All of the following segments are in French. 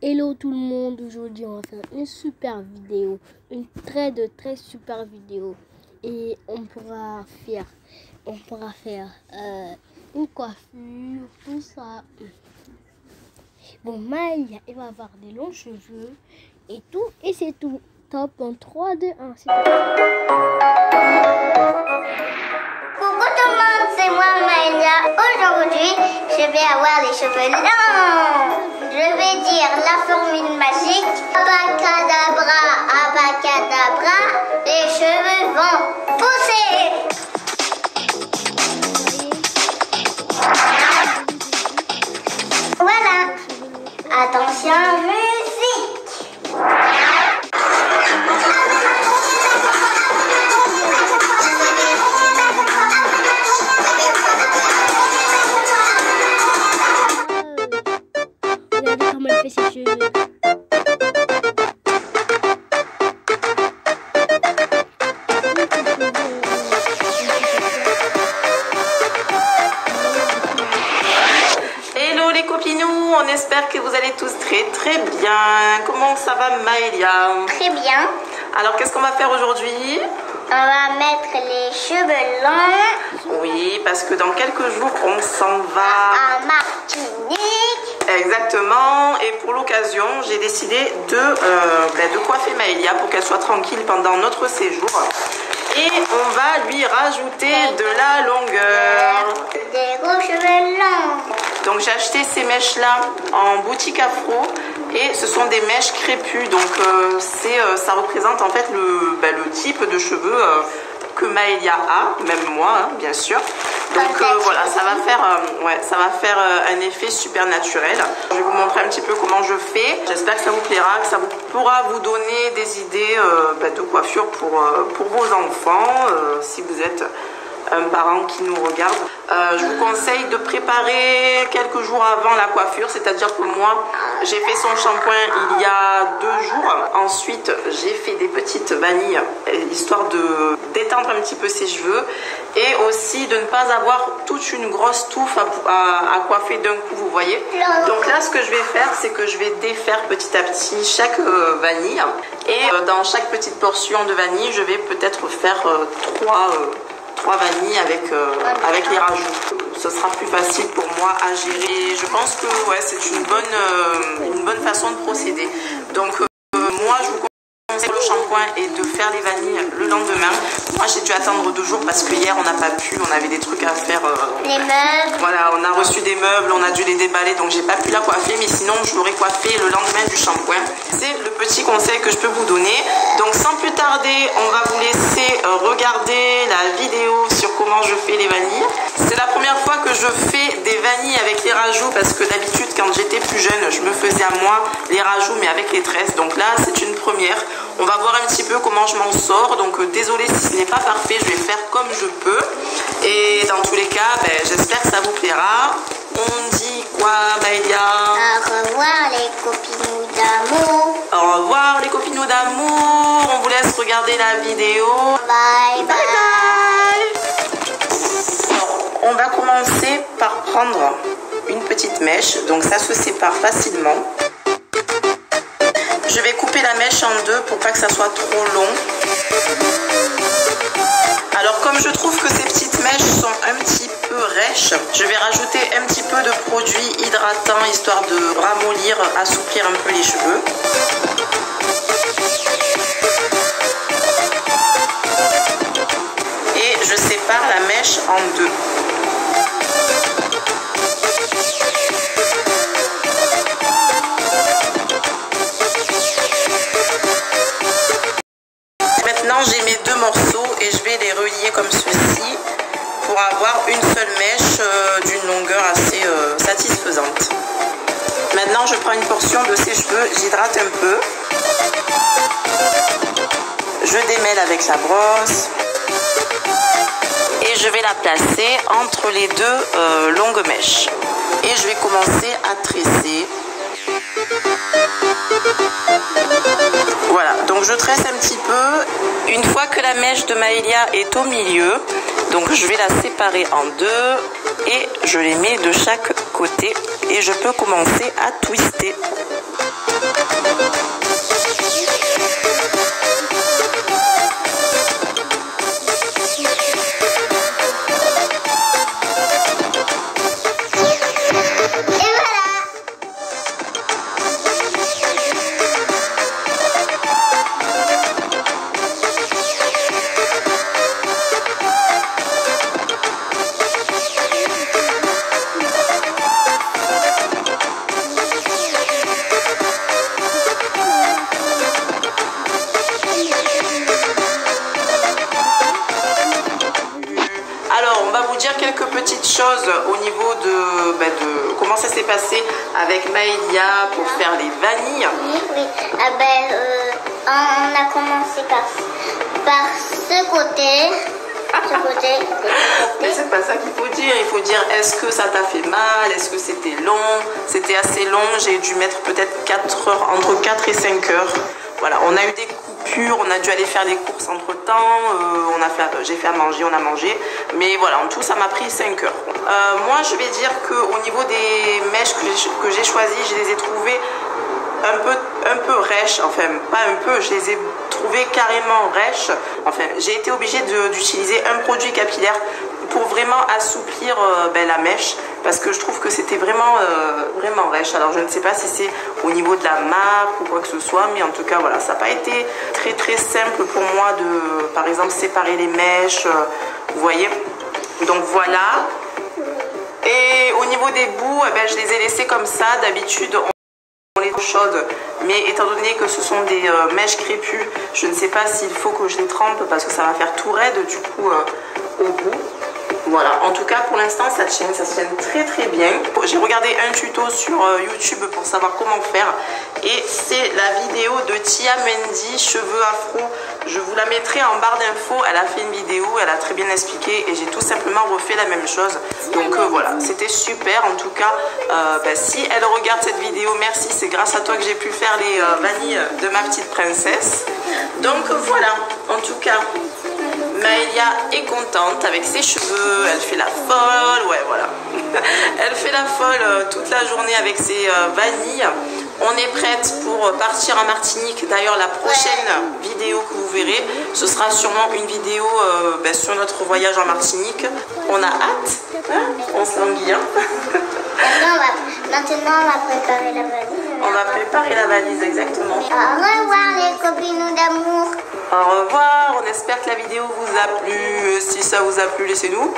Hello tout le monde, aujourd'hui on va faire une super vidéo, une très super vidéo et on pourra faire une coiffure, tout ça. Bon, Maëlia, elle va avoir des longs cheveux et tout, et c'est tout. Top, en 3, 2, 1, c'est parti. Coucou tout le monde, c'est moi Maëlia. Aujourd'hui, je vais avoir les cheveux longs. Je vais dire la formule magique. Abacadabra, abacadabra, les cheveux vont pousser. Voilà. Attention, musique. Regardez comment elle fait ses cheveux. Hello les copinous, on espère que vous allez tous très bien. Comment ça va Maëlia? Très bien. Alors qu'est-ce qu'on va faire aujourd'hui? On va mettre les cheveux longs Oui, parce que dans quelques jours on s'en va. à Martinique. Exactement, et pour l'occasion j'ai décidé de coiffer Maëlia pour qu'elle soit tranquille pendant notre séjour. Et on va lui rajouter de la longueur. Des gros cheveux longs. Donc j'ai acheté ces mèches là en boutique Afro et ce sont des mèches crépues, donc ça représente en fait le type de cheveux que Maëlia a, même moi hein, bien sûr. Donc voilà, ça va faire un effet super naturel. Je vais vous montrer un petit peu comment je fais. J'espère que ça vous plaira, que ça pourra vous donner des idées de coiffure pour vos enfants, si vous êtes un parent qui nous regarde. Je vous conseille de préparer quelques jours avant la coiffure, c'est-à-dire que moi j'ai fait son shampoing il y a 2 jours. Ensuite j'ai fait des petites vanilles histoire de détendre un petit peu ses cheveux et aussi de ne pas avoir toute une grosse touffe à coiffer d'un coup, vous voyez. Donc là ce que je vais faire, c'est que je vais défaire petit à petit chaque vanille et dans chaque petite portion de vanille je vais peut-être faire 3 vanilles avec les rajouts. Ce sera plus facile pour moi à gérer. Je pense que ouais, c'est une bonne façon de procéder. Donc moi je vous conseille le shampoing et de faire les vanilles le lendemain. Moi j'ai dû attendre 2 jours parce que hier on n'a pas pu, on avait des trucs à faire. Les meubles. Voilà, on a reçu des meubles, on a dû les déballer, donc j'ai pas pu la coiffer, mais sinon je l'aurais coiffée le lendemain du shampoing. C'est le petit conseil que je peux vous donner. Donc sans plus tarder, on va vous laisser regarder la vidéo sur comment je fais les vanilles. C'est la première fois que je fais des vanilles avec les rajouts parce que d'habitude quand j'étais plus jeune, je me faisais à moi les rajouts mais avec les tresses. Donc là, c'est une première. On va voir un petit peu comment je m'en sors. Donc désolé si ce n'est pas parfait, je vais faire comme je peux. Et dans tous les cas, j'espère que ça vous plaira. On dit quoi, Maëlia? Au revoir les copinous d'amour. Au revoir les copinous d'amour. On vous laisse regarder la vidéo. Bye Bye bye. On va commencer par prendre une petite mèche. Donc ça se sépare facilement. Je vais couper la mèche en 2 pour pas que ça soit trop long. Alors comme je trouve que ces petites mèches sont un petit peu rêches, je vais rajouter un petit peu de produit hydratant histoire de ramollir, assouplir un peu les cheveux. Et je sépare la mèche en 2. Maintenant j'ai mes 2 morceaux et je vais les relier comme ceci pour avoir une seule mèche d'une longueur assez satisfaisante. Maintenant je prends une portion de ses cheveux, j'hydrate un peu. Je démêle avec la brosse. Et je vais la placer entre les 2 longues mèches. Et je vais commencer à tresser. Voilà, donc je tresse un petit peu. Une fois que la mèche de Maëlia est au milieu, donc je vais la séparer en 2 et je les mets de chaque côté et je peux commencer à twister. choses au niveau de comment ça s'est passé avec Maëlia pour faire les vanilles. Oui. On a commencé par ce côté. Mais c'est pas ça qu'il faut dire. Il faut dire, est-ce que ça t'a fait mal? Est-ce que c'était long? C'était assez long. J'ai dû mettre peut-être 4 heures, entre 4 et 5 heures. Voilà, on a eu des coupures, on a dû aller faire des courses entre temps. J'ai fait à manger, on a mangé. Mais voilà, en tout, ça m'a pris 5 heures. Moi, je vais dire qu'au niveau des mèches que j'ai choisies, je les ai trouvées un peu rêches, enfin pas un peu, je les ai trouvées carrément rêches. Enfin, j'ai été obligée d'utiliser un produit capillaire pour vraiment assouplir la mèche, parce que je trouve que c'était vraiment rêche. Alors je ne sais pas si c'est au niveau de la marque ou quoi que ce soit, mais en tout cas voilà, ça n'a pas été très simple pour moi de, par exemple, séparer les mèches, vous voyez. Donc voilà. Et au niveau des bouts, je les ai laissés comme ça. D'habitude on les chaude, mais étant donné que ce sont des mèches crépues, je ne sais pas s'il faut que je les trempe parce que ça va faire tout raide du coup au bout. Voilà, en tout cas pour l'instant ça se tient très bien. J'ai regardé un tuto sur YouTube pour savoir comment faire, et c'est la vidéo de Tia Mendy, cheveux afro. Je vous la mettrai en barre d'infos. Elle a fait une vidéo, elle a très bien expliqué, et j'ai tout simplement refait la même chose. Donc voilà, c'était super. En tout cas, si elle regarde cette vidéo, merci, c'est grâce à toi que j'ai pu faire les vanilles de ma petite princesse. Donc voilà, en tout cas, Maëlia est contente avec ses cheveux, elle fait la folle, ouais voilà. Elle fait la folle toute la journée avec ses vanilles. On est prête pour partir en Martinique. D'ailleurs, la prochaine vidéo que vous verrez, ce sera sûrement une vidéo sur notre voyage en Martinique. On a hâte, hein, on s'enguille. Maintenant, on va préparer la valise. On va préparer la valise, exactement. Au revoir les copines d'amour. Au revoir, on espère que la vidéo vous a plu. Si ça vous a plu, laissez-nous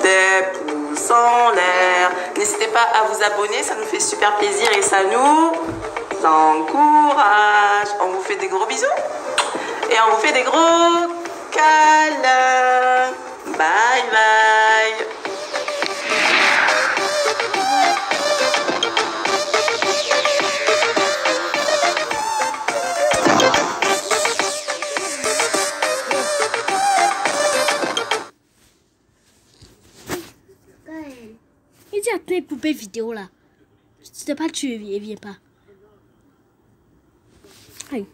des pouces en l'air. N'hésitez pas à vous abonner, ça nous fait super plaisir et ça nous encourage. On vous fait des gros bisous et on vous fait des gros câlins. Bye bye. Il dit à tes poupées vidéo là. Je sais pas, tu viens pas. Aïe.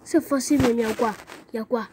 Cette fois-ci, mais il y a quoi? Il y a quoi?